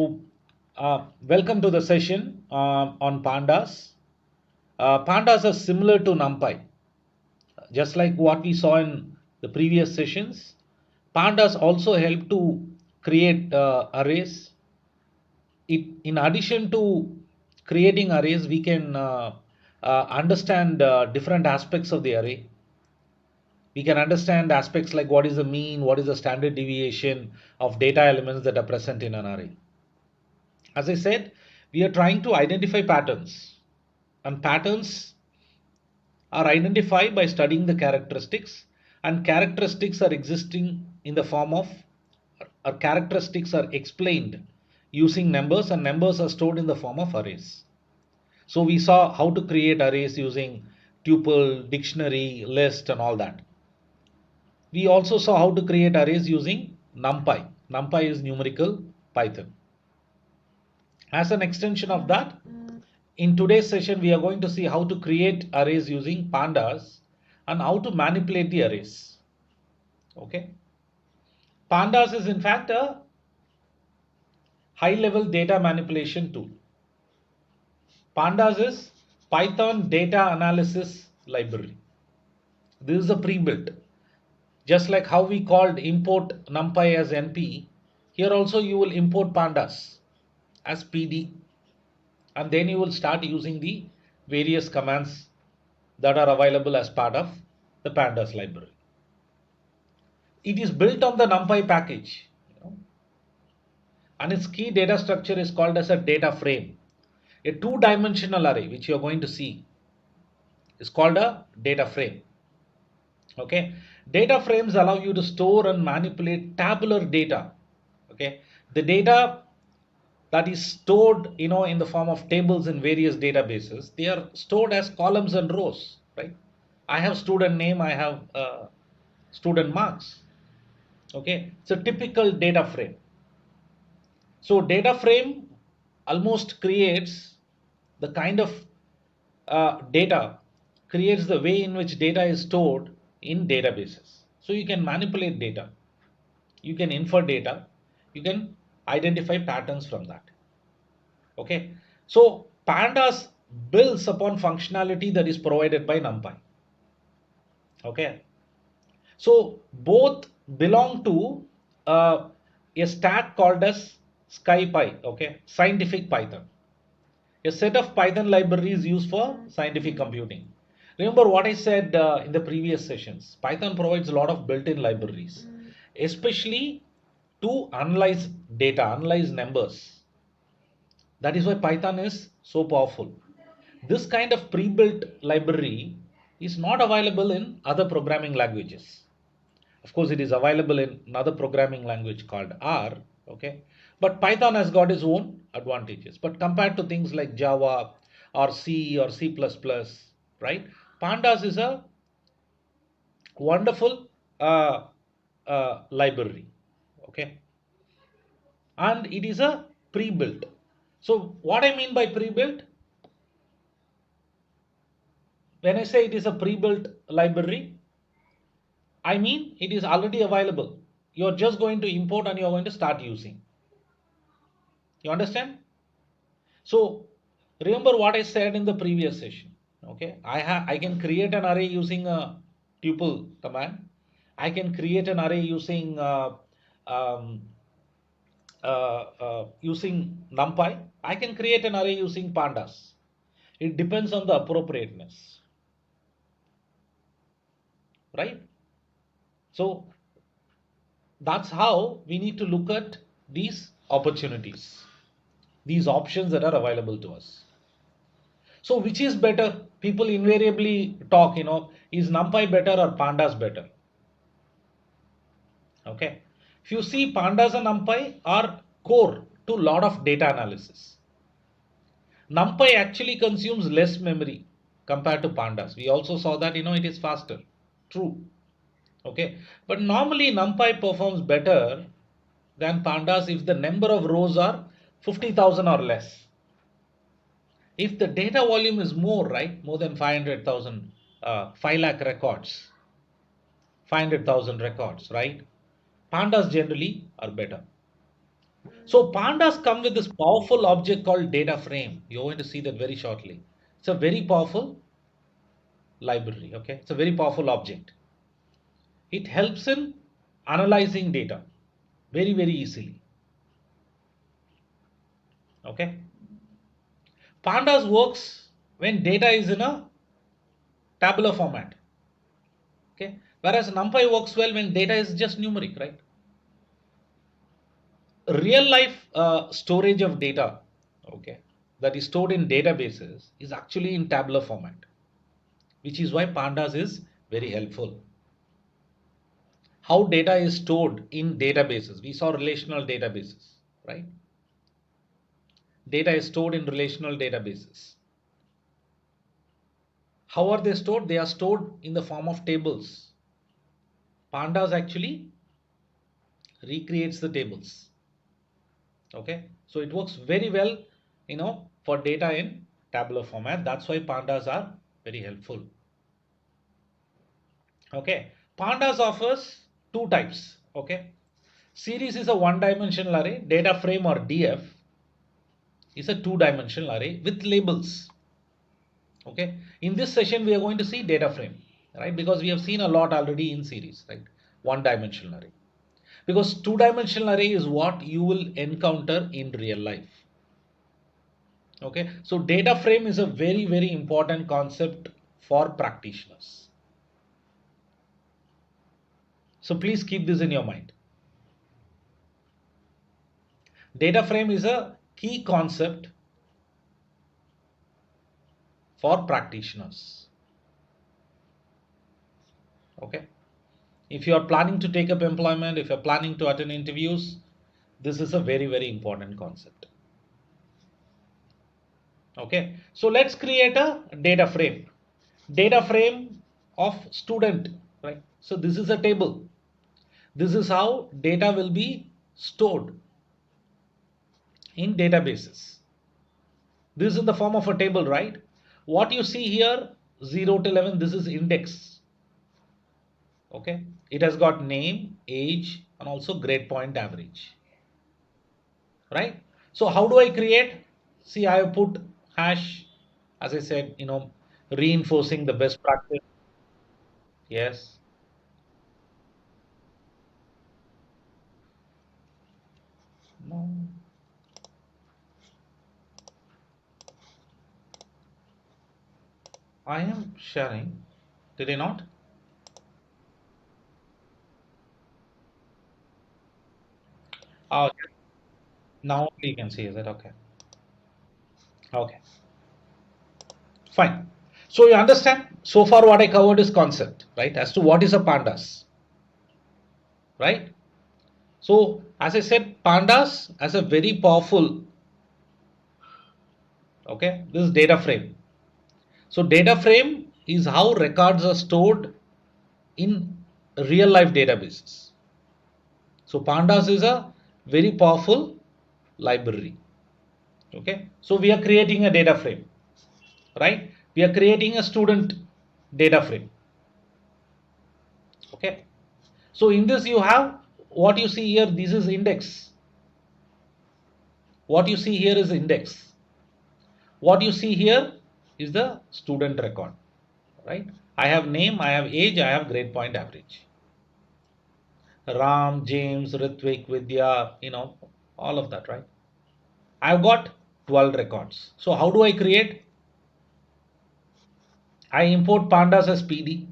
Welcome to the session on Pandas. Pandas are similar to NumPy. Just like what we saw in the previous sessions, Pandas also help to create arrays. In addition to creating arrays, we can understand different aspects of the array. We can understand aspects like what is the mean, what is the standard deviation of data elements that are present in an array. As I said, we are trying to identify patterns, and patterns are identified by studying the characteristics, and characteristics are existing in the form of, or characteristics are explained using numbers, and numbers are stored in the form of arrays. So we saw how to create arrays using tuple, dictionary, list, and all that. We also saw how to create arrays using NumPy. NumPy is numerical Python. As an extension of that, in today's session, we are going to see how to create arrays using pandas and how to manipulate the arrays. Okay. Pandas is in fact a high-level data manipulation tool. Pandas is Python data analysis library. This is a pre-built. Just like how we called import NumPy as NP, here also you will import pandas as PD, and then you will start using the various commands that are available as part of the pandas library. It is built on the NumPy package, and its key data structure is called as a data frame. A two-dimensional array, which you are going to see, is called a data frame. Okay, data frames allow you to store and manipulate tabular data. Okay, the data that is stored, in the form of tables in various databases, they are stored as columns and rows, right? I have student name, I have student marks. Okay, it's a typical data frame. So data frame almost creates the kind of data, creates the way in which data is stored in databases. So you can manipulate data, you can infer data, you can identify patterns from that. Okay, so pandas builds upon functionality that is provided by NumPy. Okay, so both belong to a stack called as SciPy. Okay, scientific Python, a set of Python libraries used for scientific computing. Remember what I said in the previous sessions. Python provides a lot of built-in libraries, especially to analyze data, analyze numbers. That is why Python is so powerful. This kind of pre-built library is not available in other programming languages. Of course, it is available in another programming language called R. Okay, but Python has got its own advantages. But compared to things like Java or C or C++, right? Pandas is a wonderful library. Okay, and it is a pre-built. So what I mean by pre-built, when I say it is a pre-built library, I mean it is already available. You're just going to import and you're going to start using. You understand? So remember what I said in the previous session. Okay, I can create an array using a tuple command. I can create an array using um, using NumPy. I can create an array using pandas. It depends on the appropriateness, right? So that's how we need to look at these opportunities, these options that are available to us. So which is better? People invariably talk, is NumPy better or pandas better? Okay, if you see, pandas and NumPy are core to a lot of data analysis. NumPy actually consumes less memory compared to pandas. We also saw that it is faster. True. Okay, but normally NumPy performs better than pandas if the number of rows are 50,000 or less. If the data volume is more, right, more than 500,000, 5 lakh records, 500,000 records, right, pandas generally are better. So pandas come with this powerful object called data frame. You're going to see that very shortly. It's a very powerful library. Okay, it's a very powerful object. It helps in analyzing data very easily. Okay, pandas works when data is in a tabular format. Okay, whereas numpy works well when data is just numeric, right? Real life storage of data, okay, that is stored in databases is actually in tabular format, which is why pandas is very helpful. How data is stored in databases, we saw relational databases, right? Data is stored in relational databases. How are they stored? They are stored in the form of tables. Pandas actually recreates the tables. Okay, so it works very well, for data in tabular format. That's why pandas are very helpful. Okay, pandas offers two types. Okay, series is a one-dimensional array. Data frame or DF is a two-dimensional array with labels. Okay, in this session we are going to see data frame, right? Because we have seen a lot already in series, right? One-dimensional array. Because two-dimensional array is what you will encounter in real life. Okay, so data frame is a very important concept for practitioners. So please keep this in your mind. Data frame is a key concept for practitioners. Okay, if you are planning to take up employment, if you're planning to attend interviews, this is a very important concept. Okay, so let's create a data frame of student, right? So this is a table. This is how data will be stored in databases. This is in the form of a table, right? What you see here, 0 to 11, this is index. Okay, it has got name, age, and also grade point average, right? So how do I create? See, I have put hash, as I said, reinforcing the best practice. Yes. No, I am sharing. Did I not? Oh, okay. Now you can see, is it okay? Okay, fine. So you understand, so far what I covered is concept, right? As to what is a pandas, right? So as I said, pandas has a very powerful, okay, this is data frame. So data frame is how records are stored in real life databases. So pandas is a very powerful library. Okay, so we are creating a data frame, right? We are creating a student data frame. Okay, so in this you have what you see here, this is index. What you see here is index. What you see here is the student record, right? I have name, I have age, I have grade point average. Ram, James, Ritvik, Vidya, all of that, right? I've got 12 records. So how do I create? I import pandas as PD.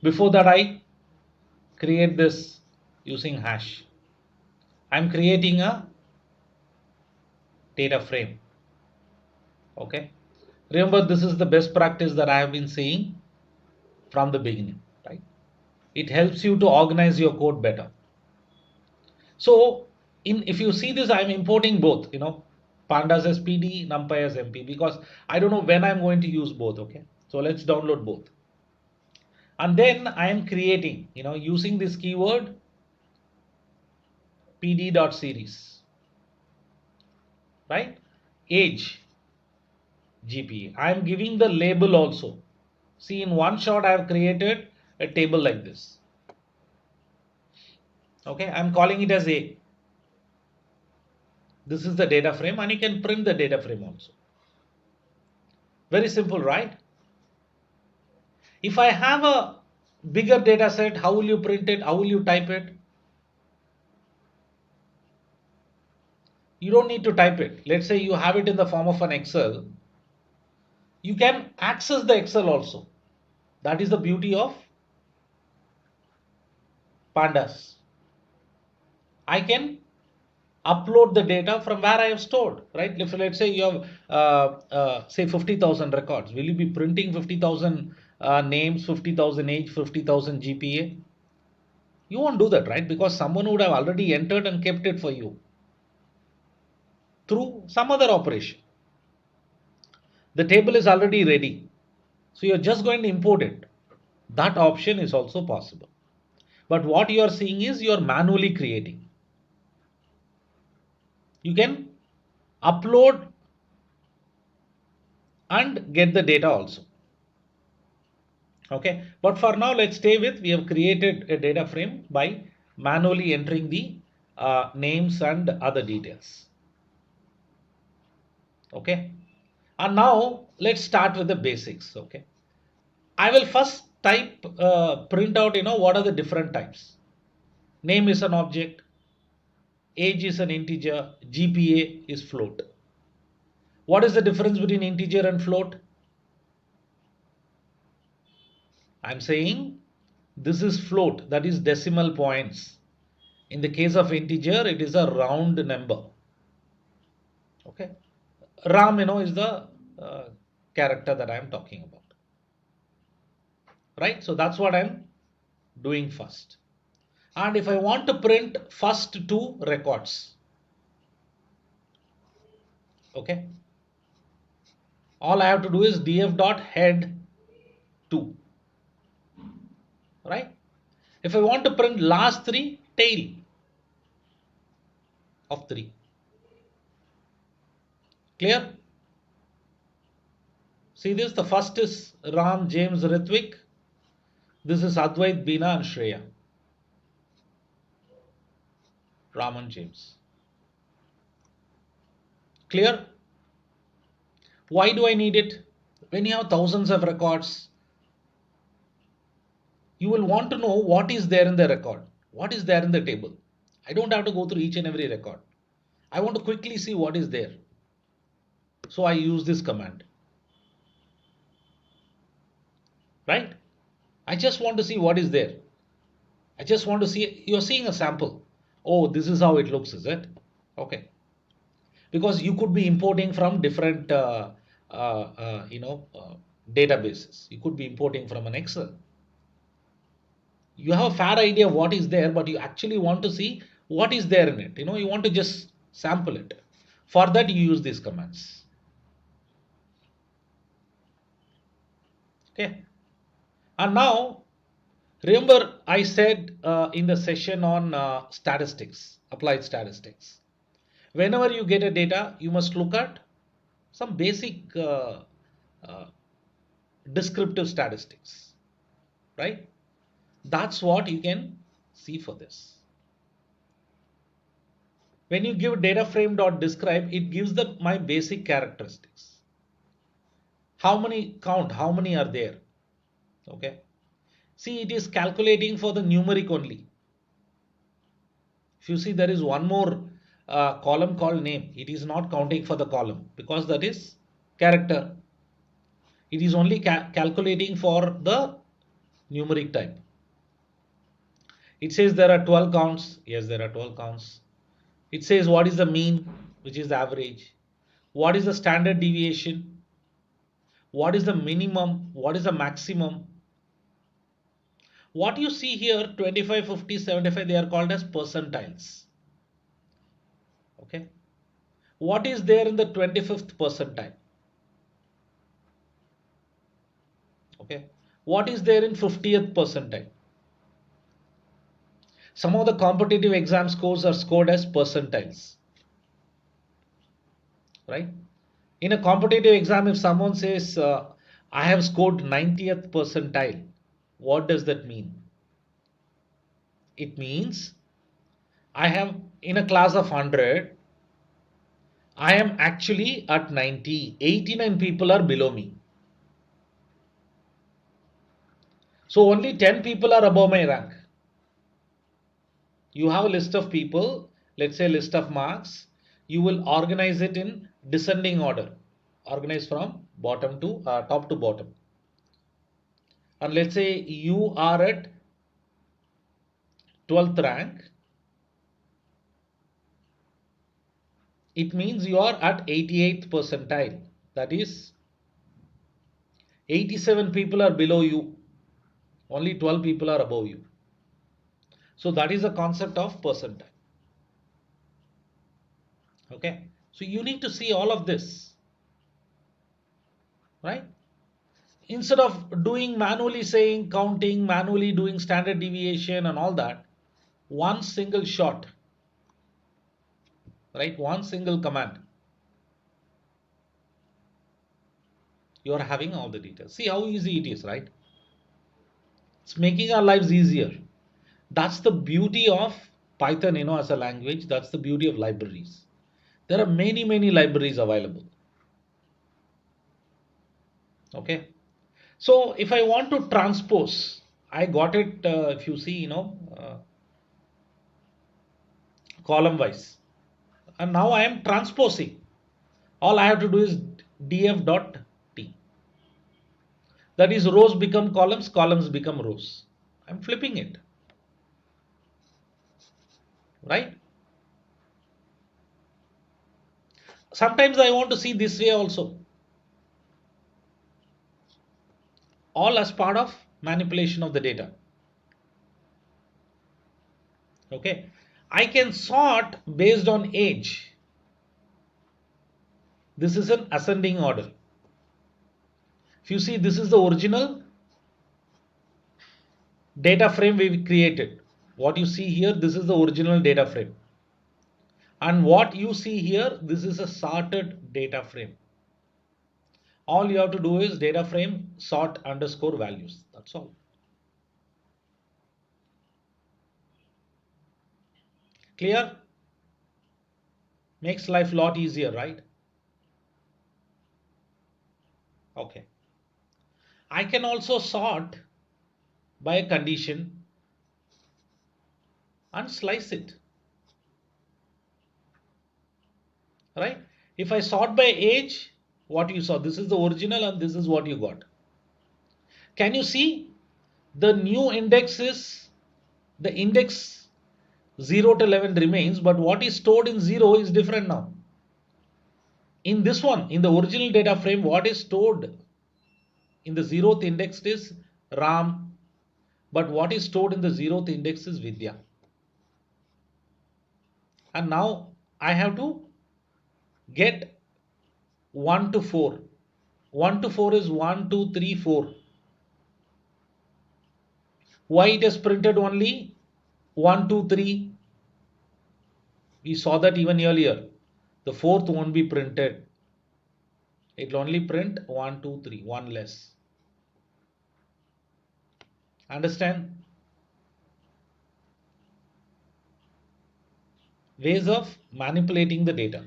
Before that, I create this using hash. I'm creating a data frame. Okay. Remember, this is the best practice that I have been saying from the beginning, right? It helps you to organize your code better. So if you see this, I'm importing both, pandas as PD, numpy as MP, because I don't know when I'm going to use both. Okay, so let's download both. And then I am creating, using this keyword pd.series, right? Age, GPA. I am giving the label also. See, in one shot, I have created a table like this. Okay, I'm calling it as A. This is the data frame, and you can print the data frame also. Very simple, right? If I have a bigger data set, how will you print it? How will you type it? You don't need to type it. Let's say you have it in the form of an Excel. You can access the Excel also. That is the beauty of Pandas. I can upload the data from where I have stored, right? If let's say you have say 50,000 records, will you be printing 50,000 names, 50,000 age, 50,000 GPA? You won't do that, right? Because someone would have already entered and kept it for you through some other operation. The table is already ready, so you're just going to import it. That option is also possible. But what you are seeing is you are manually creating. You can upload and get the data also. Okay, but for now let's stay with, we have created a data frame by manually entering the names and other details. Okay, and now let's start with the basics. Okay, I will first type print out, what are the different types. Name is an object, age is an integer, GPA is float. What is the difference between integer and float? I'm saying this is float, that is decimal points. In the case of integer, it is a round number. Okay, Ram, is the character that I'm talking about, right? So that's what I'm doing first. And if I want to print first two records, okay, all I have to do is df dot head 2, right? If I want to print last three, tail of 3. Clear? See this, the first is Ram, James, Ritvik. This is Advait, Beena and Shreya. Ram and James. Clear? Why do I need it? When you have thousands of records, you will want to know what is there in the record, what is there in the table. I don't have to go through each and every record. I want to quickly see what is there. So I use this command. Right? I just want to see what is there. I just want to see, you're seeing a sample. Oh, this is how it looks, is it? Okay. Because you could be importing from different, databases. You could be importing from an Excel. You have a fair idea of what is there, but you actually want to see what is there in it. You want to just sample it. For that, you use these commands. Okay. And now, remember I said in the session on statistics, applied statistics. Whenever you get a data, you must look at some basic uh, descriptive statistics, right? That's what you can see for this. When you give data frame dot describe, it gives my basic characteristics. How many count, how many are there? Okay. See, it is calculating for the numeric only. If you see, there is one more column called name. It is not counting for the column because that is character. It is only calculating for the numeric type. It says there are 12 counts. Yes, there are 12 counts. It says what is the mean, which is the average. What is the standard deviation? What is the minimum? What is the maximum? What you see here, 25, 50, 75, they are called as percentiles. Okay. What is there in the 25th percentile? Okay. What is there in 50th percentile? Some of the competitive exam scores are scored as percentiles. Right? In a competitive exam, if someone says, I have scored 90th percentile, what does that mean? It means I have, in a class of 100, I am actually at 90. 89 people are below me. So only 10 people are above my rank. You have a list of people, let's say list of marks. You will organize it in descending order. Organize from bottom to top to bottom. And let's say you are at 12th rank. It means you are at 88th percentile. That is 87 people are below you. Only 12 people are above you. So that is the concept of percentile. Okay. So you need to see all of this, right? Instead of doing manually saying, counting, manually doing standard deviation and all that, one single shot, right? One single command, you are having all the details. See how easy it is, right? It's making our lives easier. That's the beauty of Python, as a language. That's the beauty of libraries. There are many libraries available. Okay. So if I want to transpose, I got it, if you see, column wise. And now I am transposing. All I have to do is df dot t. That is rows become columns, columns become rows. I'm flipping it, right? Sometimes I want to see this way also. All as part of manipulation of the data. Okay. I can sort based on age. This is an ascending order. If you see, this is the original data frame we created. What you see here, this is the original data frame. And what you see here, this is a sorted data frame. All you have to do is data frame sort underscore values. That's all. Clear? Makes life a lot easier, right? Okay. I can also sort by a condition and slice it, right? If I sort by age, what you saw, this is the original and this is what you got. Can you see the new index is the index 0 to 11 remains, but what is stored in 0 is different now. In this one, in the original data frame, what is stored in the 0th index is Ram, but what is stored in the 0th index is Vidya. And now I have to get 1 to 4. 1 to 4 is 1, 2, 3, 4. Why it is printed only 1, 2, 3? We saw that even earlier. The fourth won't be printed. It will only print 1, 2, 3, one less. Understand? Ways of manipulating the data.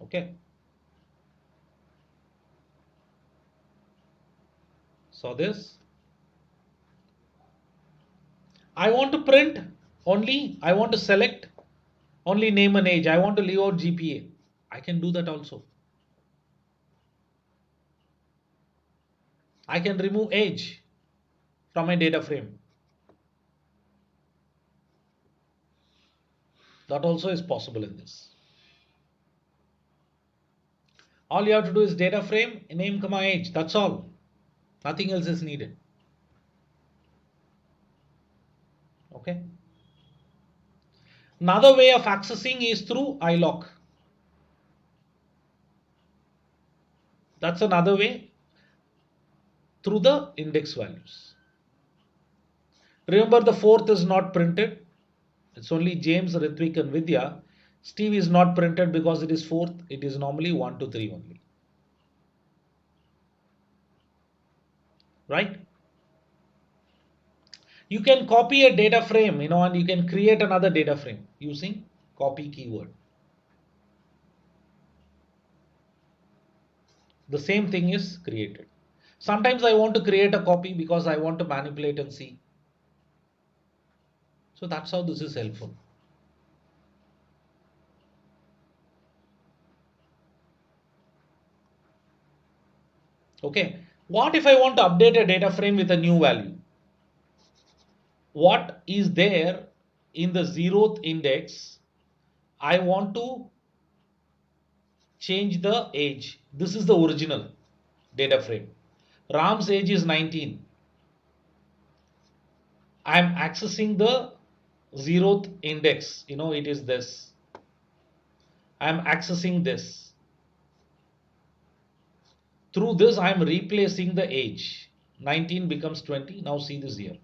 Okay. So this. I want to print only, I want to select only name and age. I want to leave out GPA. I can do that also. I can remove age from my data frame. That also is possible in this. All you have to do is data frame, name, comma, age. That's all. Nothing else is needed. Okay. Another way of accessing is through iloc. That's another way, through the index values. Remember, the fourth is not printed. It's only James, Ritvik and Vidya. Steve is not printed because it is fourth. It is normally 1 to 3 only. Right? You can copy a data frame, and you can create another data frame using copy keyword. The same thing is created. Sometimes I want to create a copy because I want to manipulate and see. So that's how this is helpful. Okay. What if I want to update a data frame with a new value? What is there in the 0th index? I want to change the age. This is the original data frame. Ram's age is 19. I am accessing the 0th index. It is this. I am accessing this. Through this, I am replacing the age. 19 becomes 20. Now see this here.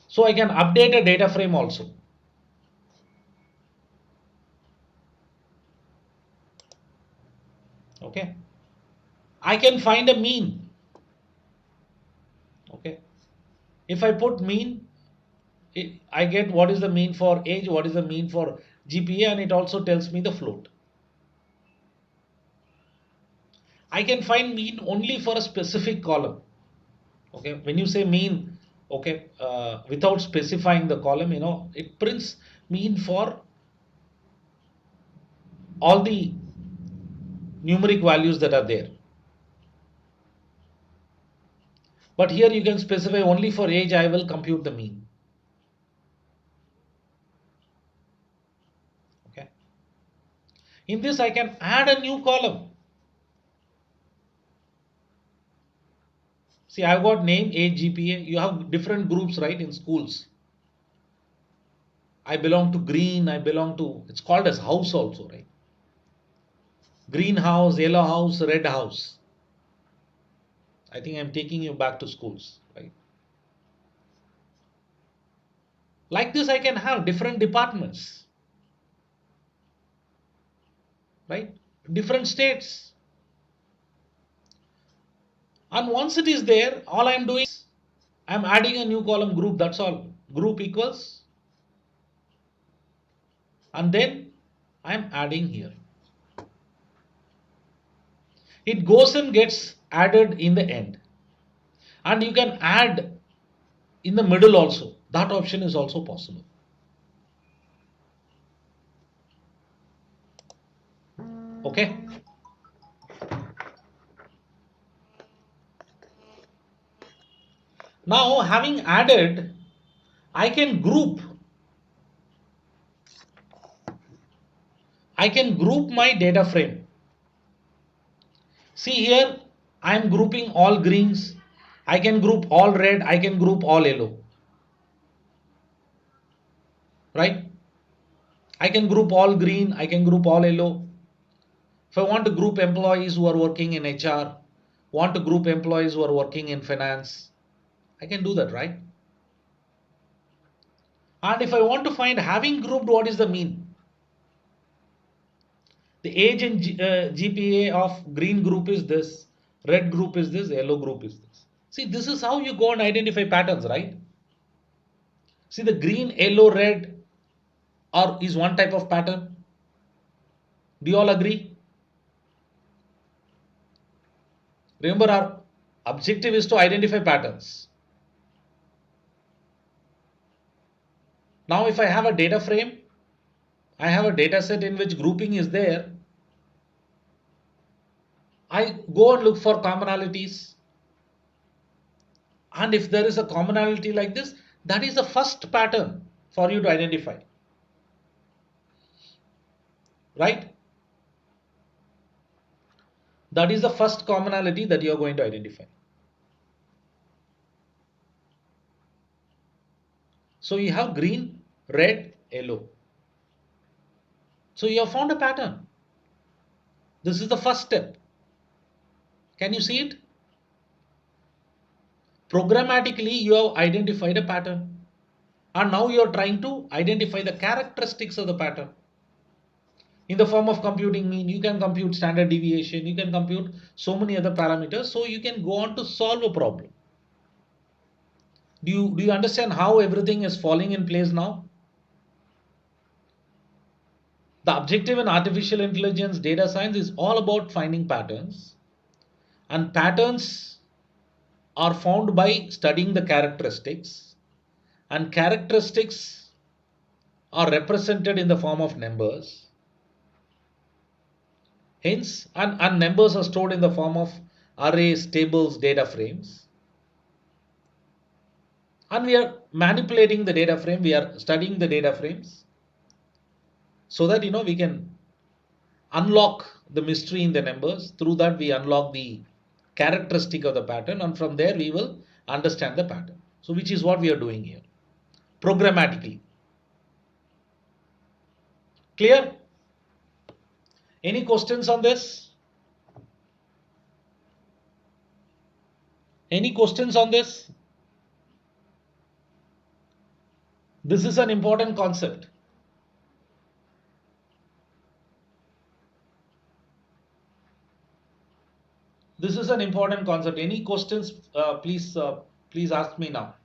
So I can update a data frame also. Okay. I can find a mean. Okay. If I put mean, I get what is the mean for age, what is the mean for GPA, and it also tells me the float. I can find mean only for a specific column. Okay, when you say mean, okay, without specifying the column, it prints mean for all the numeric values that are there. But here you can specify only for age, I will compute the mean. Okay. In this, I can add a new column. See, I've got name, age, GPA. You have different groups, right, in schools. I belong to green, it's called as house also, right? Green house, yellow house, red house. I think I'm taking you back to schools, right? Like this, I can have different departments, right? Different states. And once it is there, all I'm doing is I'm adding a new column group, that's all. Group equals, and then I'm adding here. It goes and gets added in the end. And you can add in the middle also. That option is also possible. Okay. Now, having added, I can group. I can group my data frame. See here, I am grouping all greens. I can group all red. I can group all yellow. Right? I can group all green. I can group all yellow. If I want to group employees who are working in HR, want to group employees who are working in finance, I can do that, right? And if I want to find having grouped what is the mean, the age and GPA of green group is this, red group is this, yellow group is this. See, this is how you go and identify patterns, right? See, the green, yellow, red is one type of pattern. Do you all agree? Remember, our objective is to identify patterns. Now, if I have a data frame, I have a data set in which grouping is there. I go and look for commonalities. And if there is a commonality like this, that is the first pattern for you to identify. Right? That is the first commonality that you are going to identify. So you have green, red, yellow. So you have found a pattern. This is the first step. Can you see it? Programmatically, you have identified a pattern. And now you are trying to identify the characteristics of the pattern. In the form of computing mean, you can compute standard deviation, you can compute so many other parameters, so you can go on to solve a problem. Do you understand how everything is falling in place now? The objective in artificial intelligence data science is all about finding patterns, and patterns are found by studying the characteristics, and characteristics are represented in the form of numbers. Hence, and numbers are stored in the form of arrays, tables, data frames. And we are manipulating the data frame, we are studying the data frames so that we can unlock the mystery in the numbers. Through that, we unlock the characteristic of the pattern, and from there, we will understand the pattern. So, which is what we are doing here programmatically. Clear? Any questions on this? Any questions on this? This is an important concept. This is an important concept. Any questions? Please ask me now.